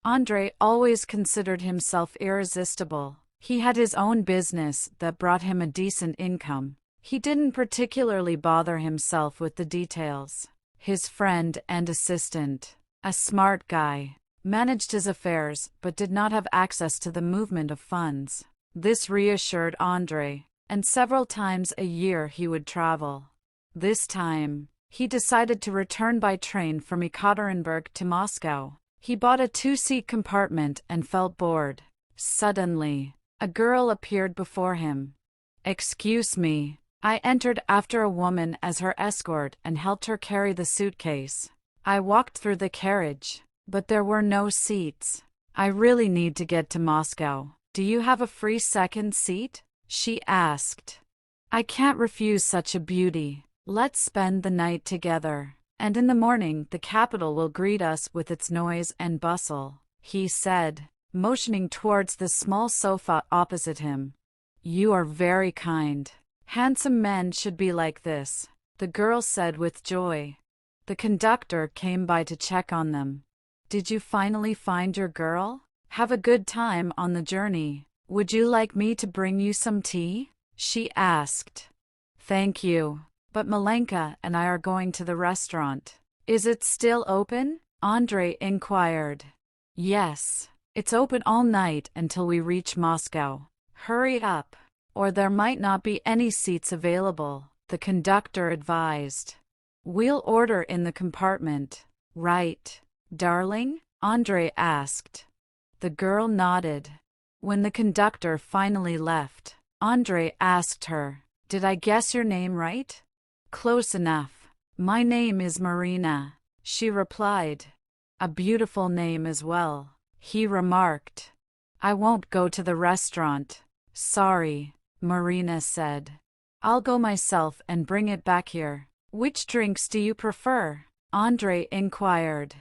Andrei always considered himself irresistible. He had his own business that brought him a decent income. He didn't particularly bother himself with the details. His friend and assistant, a smart guy, managed his affairs but did not have access to the movement of funds. This reassured Andrei, and several times a year he would travel. This time, he decided to return by train from Ekaterinburg to Moscow. He bought a two-seat compartment and felt bored. Suddenly, a girl appeared before him. "Excuse me." I entered after a woman as her escort and helped her carry the suitcase. I walked through the carriage, but there were no seats. "I really need to get to Moscow. Do you have a free second seat?" she asked. "I can't refuse such a beauty. Let's spend the night together, and in the morning the capital will greet us with its noise and bustle," he said, motioning towards the small sofa opposite him. "You are very kind. Handsome men should be like this," the girl said with joy. The conductor came by to check on them. "Did you finally find your girl? Have a good time on the journey. Would you like me to bring you some tea?" she asked. "Thank you, but Malenka and I are going to the restaurant." "Is it still open?" Andrei inquired. "Yes, it's open all night until we reach Moscow. Hurry up, or there might not be any seats available," the conductor advised. "We'll order in the compartment, right, darling?" Andrei asked. The girl nodded. When the conductor finally left, Andrei asked her, "Did I guess your name right?" "Close enough. My name is Marina," she replied. "A beautiful name as well," he remarked. "I won't go to the restaurant. Sorry," Marina said. "I'll go myself and bring it back here." "Which drinks do you prefer?" Andrei inquired.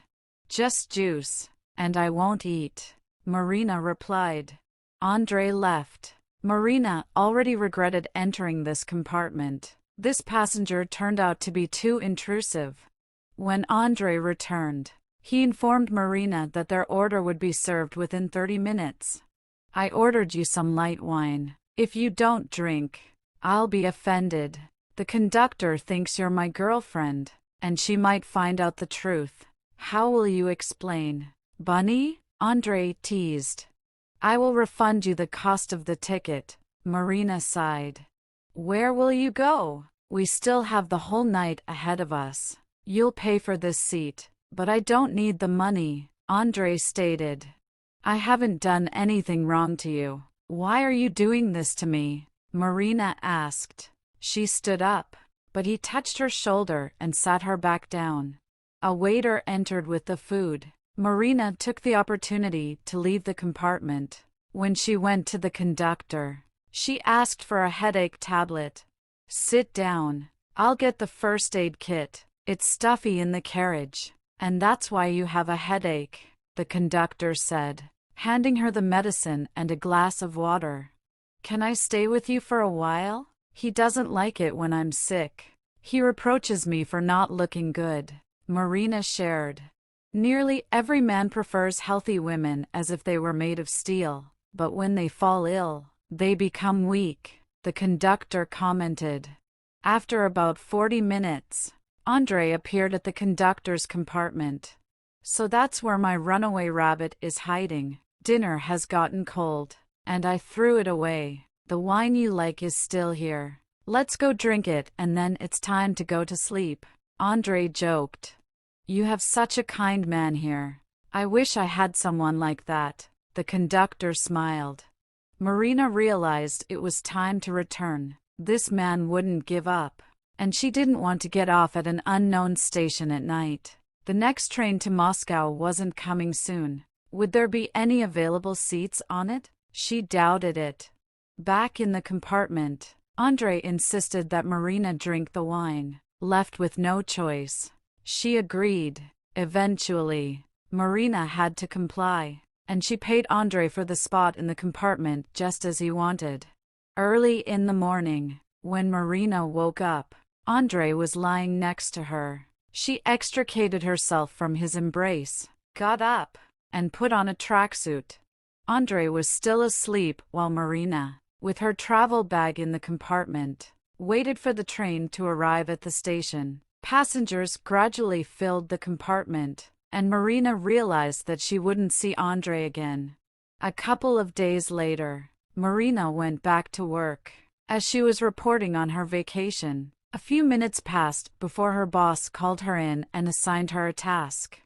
"Just juice, and I won't eat," Marina replied. Andrei left. Marina already regretted entering this compartment. This passenger turned out to be too intrusive. When Andrei returned, he informed Marina that their order would be served within 30 minutes. "I ordered you some light wine. If you don't drink, I'll be offended. The conductor thinks you're my girlfriend, and she might find out the truth. How will you explain, Bunny?" Andrei teased. "I will refund you the cost of the ticket," Marina sighed. "Where will you go? We still have the whole night ahead of us." "You'll pay for this seat, but I don't need the money," Andrei stated. "I haven't done anything wrong to you. Why are you doing this to me?" Marina asked. She stood up, but he touched her shoulder and sat her back down. A waiter entered with the food. Marina took the opportunity to leave the compartment. When she went to the conductor, she asked for a headache tablet. "Sit down. I'll get the first aid kit. It's stuffy in the carriage, and that's why you have a headache," the conductor said, handing her the medicine and a glass of water. "Can I stay with you for a while? He doesn't like it when I'm sick. He reproaches me for not looking good," Marina shared. "Nearly every man prefers healthy women as if they were made of steel, but when they fall ill, they become weak," the conductor commented. After about 40 minutes, Andrei appeared at the conductor's compartment. "So that's where my runaway rabbit is hiding. Dinner has gotten cold, and I threw it away. The wine you like is still here. Let's go drink it and then it's time to go to sleep," Andrei joked. "You have such a kind man here. I wish I had someone like that," the conductor smiled. Marina realized it was time to return. This man wouldn't give up, and she didn't want to get off at an unknown station at night. The next train to Moscow wasn't coming soon. Would there be any available seats on it? She doubted it. Back in the compartment, Andrei insisted that Marina drink the wine. Left with no choice, she agreed. Eventually, Marina had to comply, and she paid Andrei for the spot in the compartment just as he wanted. Early in the morning, when Marina woke up, Andrei was lying next to her. She extricated herself from his embrace, got up, and put on a tracksuit. Andre was still asleep while Marina, with her travel bag in the compartment, waited for the train to arrive at the station. Passengers gradually filled the compartment, and Marina realized that she wouldn't see Andre again. A couple of days later, Marina went back to work. As she was reporting on her vacation, a few minutes passed before her boss called her in and assigned her a task.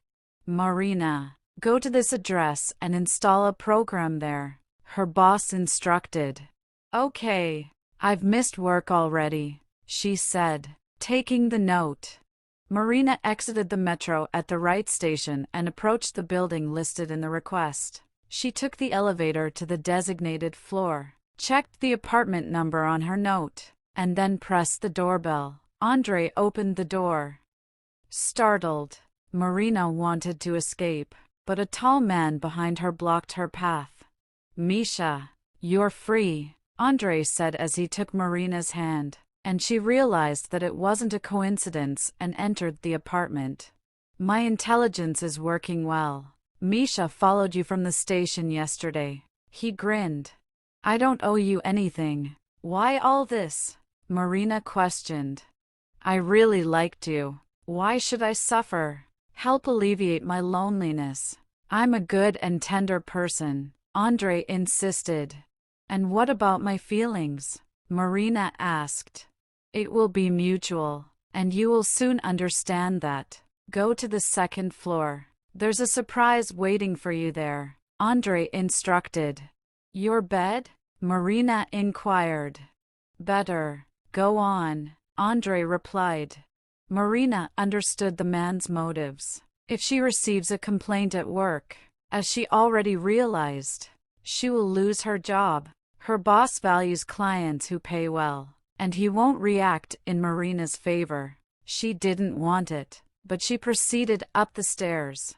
"Marina, go to this address and install a program there," her boss instructed. "Okay, I've missed work already," she said, taking the note. Marina exited the metro at the right station and approached the building listed in the request. She took the elevator to the designated floor, checked the apartment number on her note, and then pressed the doorbell. Andre opened the door. Startled, Marina wanted to escape, but a tall man behind her blocked her path. "Misha, you're free," Andre said as he took Marina's hand, and she realized that it wasn't a coincidence and entered the apartment. "My intelligence is working well. Misha followed you from the station yesterday." He grinned. "I don't owe you anything. Why all this?" Marina questioned. "I really liked you. Why should I suffer? Help alleviate my loneliness. I'm a good and tender person," Andre insisted. "And what about my feelings?" Marina asked. "It will be mutual, and you will soon understand that. Go to the second floor. There's a surprise waiting for you there," Andre instructed. "Your bed?" Marina inquired. "Better. Go on," Andre replied. Marina understood the man's motives. If she receives a complaint at work, as she already realized, she will lose her job. Her boss values clients who pay well, and he won't react in Marina's favor. She didn't want it, but she proceeded up the stairs.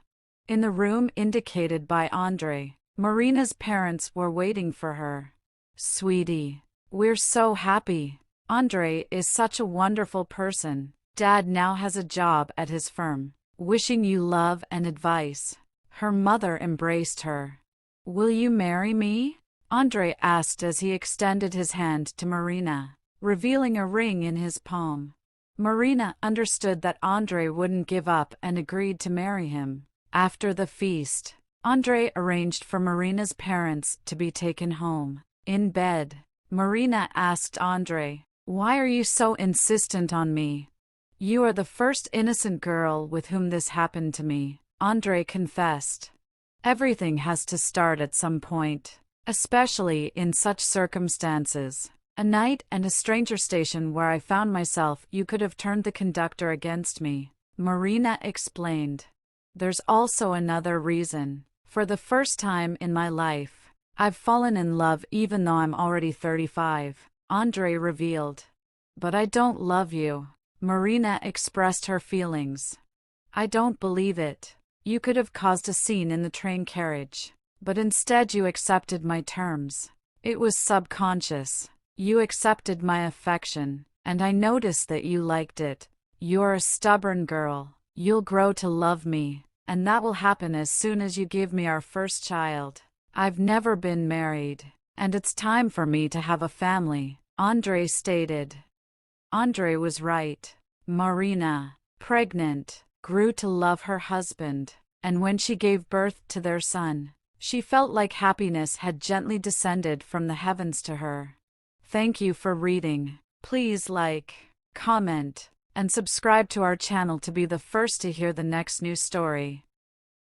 In the room indicated by Andre, Marina's parents were waiting for her. "Sweetie, we're so happy. Andre is such a wonderful person. Dad now has a job at his firm. Wishing you love and advice." Her mother embraced her. "Will you marry me?" Andre asked as he extended his hand to Marina, revealing a ring in his palm. Marina understood that Andre wouldn't give up and agreed to marry him. After the feast, Andre arranged for Marina's parents to be taken home. In bed, Marina asked Andre, "Why are you so insistent on me?" "You are the first innocent girl with whom this happened to me," Andre confessed. "Everything has to start at some point, especially in such circumstances. A night and a stranger station where I found myself. You could have turned the conductor against me," Marina explained. "There's also another reason. For the first time in my life, I've fallen in love even though I'm already 35, Andre revealed. "But I don't love you." Marina expressed her feelings. "I don't believe it. You could have caused a scene in the train carriage, but instead you accepted my terms. It was subconscious. You accepted my affection, and I noticed that you liked it. You're a stubborn girl. You'll grow to love me, and that will happen as soon as you give me our first child. I've never been married, and it's time for me to have a family," Andre stated. Andre was right. Marina, pregnant, grew to love her husband, and when she gave birth to their son, she felt like happiness had gently descended from the heavens to her. Thank you for reading. Please like, comment, and subscribe to our channel to be the first to hear the next new story.